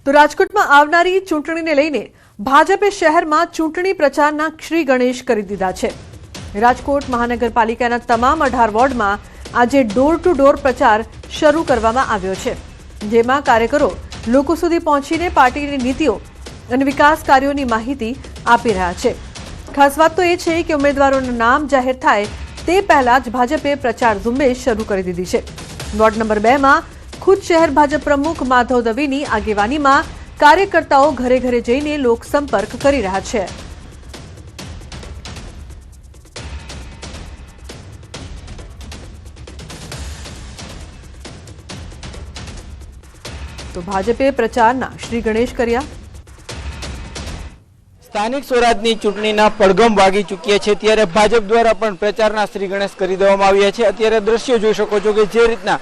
તો રાજકોટમાં આવનારી ચૂંટણીને લઈને ભાજપે શહેરમાં ચૂંટણી પ્રચારના શ્રી ગણેશ કરી દીધા છે। રાજકોટ મહાનગરપાલિકાના તમામ 18 વોર્ડમાં આજે ડોર ટુ ડોર પ્રચાર શરૂ કરવામાં આવ્યો છે, જેમાં કાર્યકરો લોકો સુધી પહોંચીને પાર્ટીની નીતિઓ અને વિકાસ કાર્યોની માહિતી આપી રહ્યા છે। ખાસ વાત તો એ છે કે ઉમેદવારોના નામ જાહેર થાય તે પહેલા જ ભાજપે પ્રચાર ઝુંબેશ શરૂ કરી દીધી છે। વોર્ડ નંબર 2 માં खुद शहर भाजप प्रमुख माधव दवीनी आगेवानी में कार्यकर्ताओं घरे घरे जईने लोक संपर्क करी रहा छे। तो भाजपे प्रचारना श्री गणेश कर्या। स्थानिक स्वराजनी चूंटणीना પડઘમ વાગી ચૂક્યા છે, ત્યારે ભાજપ દ્વારા પણ પ્રચારના શ્રી ગણેશ કરી દેવામાં આવ્યા છે। અત્યારે દ્રશ્યો જોઈ શકો છો કે જે રીતના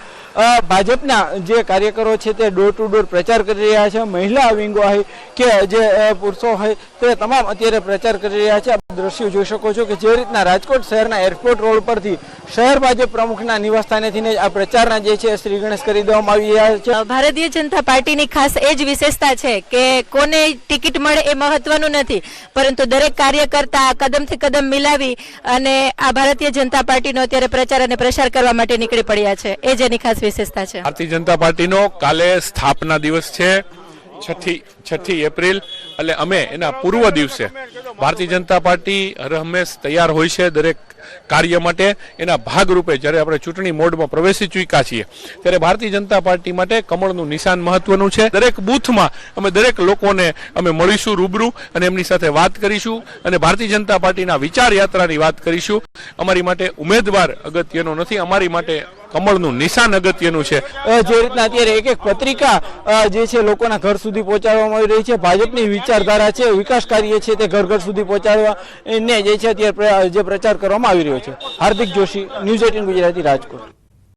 ભાજપના જે કાર્યકરો છે તે ડોર ટુ ડોર પ્રચાર કરી રહ્યા છે। મહિલા વિંગો હોય કે જે પુરુષો હોય તે તમામ અત્યારે પ્રચાર કરી રહ્યા છે। દ્રશ્યો જોઈ શકો છો કે જે રીતના રાજકોટ શહેરના એરપોર્ટ રોડ પરથી શહેર ભાજપ પ્રમુખના નિવાસસ્થાનેથી આ પ્રચારના જે છે શ્રી ગણેશ કરી દેવામાં આવી રહ્યા છે। ભારતીય જનતા પાર્ટીની ખાસ એ જ વિશેષતા છે કે કોને ટિકિટ મળે એ મહત્વનું નથી, પરંતુ દરેક કાર્યકર્તા કદમથી કદમ મિલાવી અને આ ભારતીય જનતા પાર્ટીનો અત્યારે પ્રચાર અને પ્રસાર કરવા માટે નીકળી પડ્યા છે। એ જ એની ખાસ વિશેષતા છે। ભારતીય જનતા પાર્ટીનો કાલે સ્થાપના દિવસ છે, 6 એપ્રિલ, એટલે અમે એના પૂર્વ દિવસે ભારતીય જનતા પાર્ટી હર હંમેશ તૈયાર હોય છે દરેક કાર્ય માટે। એના ભાગરૂપે જ્યારે આપણે ચૂંટણી મોડમાં પ્રવેશી ચૂક્યા છીએ ત્યારે ભારતીય જનતા પાર્ટી માટે કમળનું નિશાન મહત્વનું છે। દરેક બૂથમાં અમે દરેક લોકોને અમે મળીશું રૂબરૂ અને એમની સાથે વાત કરીશું અને ભારતીય જનતા પાર્ટીના વિચાર યાત્રાની વાત કરીશું। અમારી માટે ઉમેદવાર અગત્યનો નથી, અમારી માટે કમળનું નિશાન અગત્યનું છે। જે રીતના અત્યારે એક એક પત્રિકા જે છે લોકોના ઘર સુધી પહોંચાડવામાં આવી રહી છે, ભાજપની વિચારધારા છે, વિકાસ કાર્ય છે તે ઘર ઘર સુધી પહોંચાડવા ને જે છે અત્યારે જે પ્રચાર કરવામાં આવી રહ્યો છે। હાર્દિક જોશી, ન્યૂઝ 18 ગુજરાતી, રાજકોટ।